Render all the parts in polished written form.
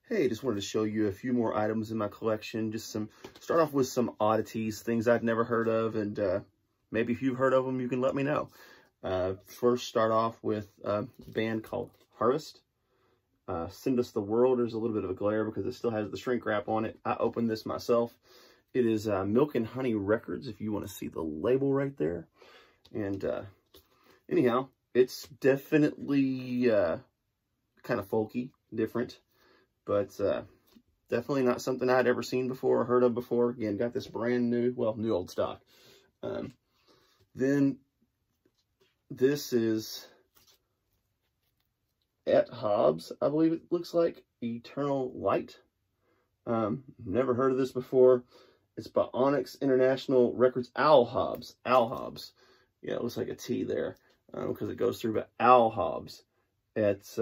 Hey, just wanted to show you a few more items in my collection. Start off with some oddities, things I'd never heard of, and maybe if you've heard of them, you can let me know. First, start off with a band called Harvest. Send Us the World. There's a little bit of a glare because it still has the shrink wrap on it. I opened this myself. It is Milk and Honey Records, if you want to see the label right there. And anyhow, it's definitely kind of folky, different. But definitely not something I'd ever seen before or heard of before. Again, got this brand new, well, new old stock. Then this is at Hobbs, I believe it looks like, Eternal Light. Never heard of this before. It's by Onyx International Records. Al Hobbs. Al Hobbs. Yeah, it looks like a T there because it goes through, but Al Hobbs. It's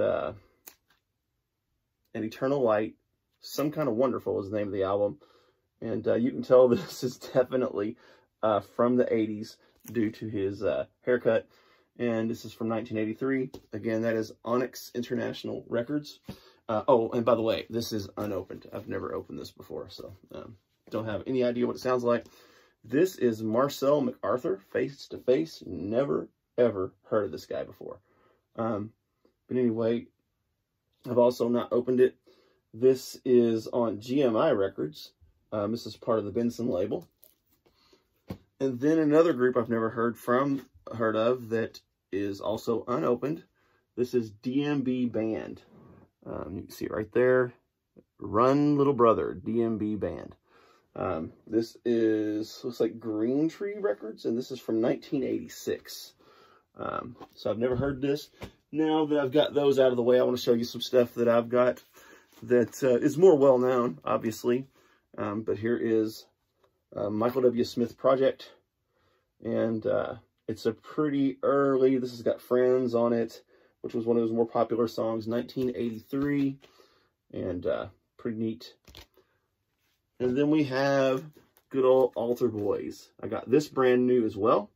an Eternal Light, Some Kind of Wonderful is the name of the album. And you can tell this is definitely from the 80s due to his haircut. And this is from 1983. Again, that is Onyx International Records. Oh, and by the way, this is unopened. I've never opened this before, so don't have any idea what it sounds like. This is Marcel MacArthur, Face to Face. Never, ever heard of this guy before. But anyway, I've also not opened it. This is on GMI Records. This is part of the Benson label. And then another group I've never heard of that is also unopened. This is DMV Band. You can see it right there. Run Little Brother, DMV Band. This looks like Green Tree Records, and this is from 1986. So I've never heard this. Now that I've got those out of the way, I want to show you some stuff that I've got that is more well-known, obviously. But here is Michael W. Smith Project. And it's a pretty early, this has got Friends on it, which was one of his more popular songs, 1983. And pretty neat. And then we have good old Altar Boys. I got this brand new as well.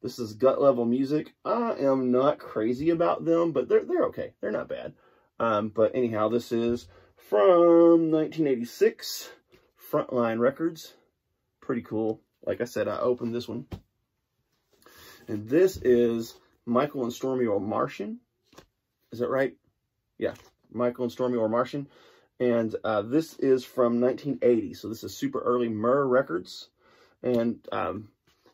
This is Gut Level Music. I am not crazy about them, but they're okay. They're not bad. But anyhow, this is from 1986, Frontline Records. Pretty cool. Like I said, I opened this one. And this is Michael and Stormy or Martian. Is that right? Yeah, Michael and Stormy or Martian. And this is from 1980. So this is super early Myrrh Records. And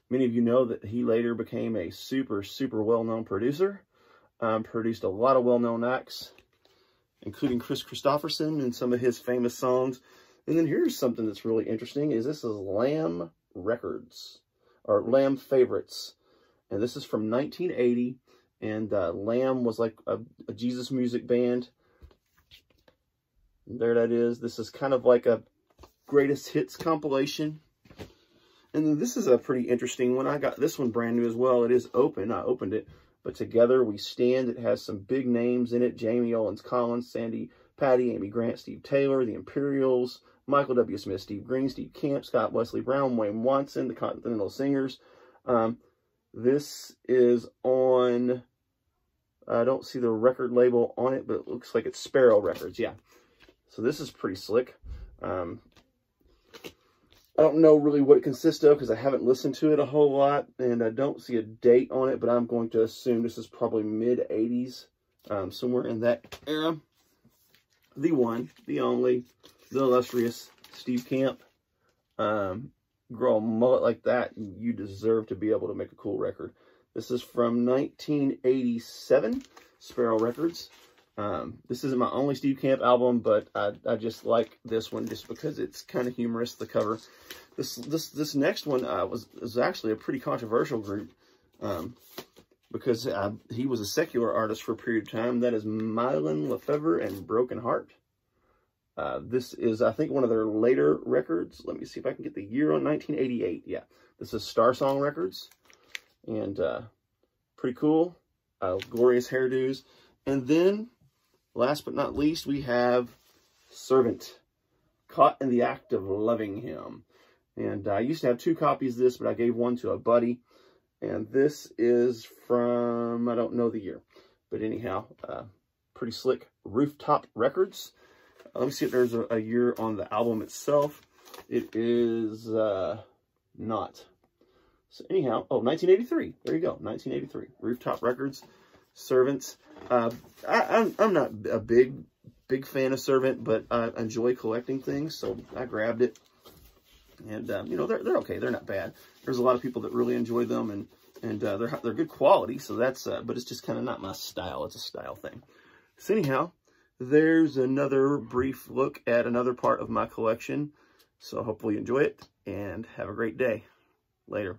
many of you know that he later became a super, super well-known producer. Produced a lot of well-known acts, including Chris Christopherson and some of his famous songs. And then here's something that's really interesting, is this is Lamb Records, or Lamb Favorites. And this is from 1980. And Lamb was like a Jesus music band. There that is. This is kind of like a greatest hits compilation. And then this is a pretty interesting one. I got this one brand new as well. It is open. I opened it. But Together We Stand. It has some big names in it. Jamie Owens Collins, Sandy Patty, Amy Grant, Steve Taylor, the Imperials, Michael W. Smith, Steve Green, Steve Camp, Scott Wesley Brown, Wayne Watson, the Continental Singers. This is on, I don't see the record label on it, but it looks like it's Sparrow Records. Yeah. So this is pretty slick. I don't know really what it consists of because I haven't listened to it a whole lot, and I don't see a date on it, but I'm going to assume this is probably mid-80s, somewhere in that era. The one, the only, the illustrious Steve Camp. Grow a mullet like that, you deserve to be able to make a cool record. This is from 1987, Sparrow Records. This isn't my only Steve Camp album, but I just like this one just because it's kind of humorous, the cover. This next one was actually a pretty controversial group because he was a secular artist for a period of time. That is Mylon Lefevre and Broken Heart. This is, I think, one of their later records. Let me see if I can get the year on 1988. Yeah, this is Star Song Records. And pretty cool. Glorious hairdos. And then, last but not least, we have Servant, Caught in the Act of Loving Him. And I used to have 2 copies of this, but I gave one to a buddy. And this is from, I don't know the year. But anyhow, pretty slick. Rooftop Records. Let me see if there's a year on the album itself. It is not. So anyhow, oh, 1983. There you go, 1983. Rooftop Records, Servants. I'm not a big fan of Servant, but I enjoy collecting things, so I grabbed it. And you know, they're okay. They're not bad. There's a lot of people that really enjoy them, and they're good quality. So that's but it's just kind of not my style. It's a style thing. So anyhow, there's another brief look at another part of my collection. So hopefully you enjoy it and have a great day. Later.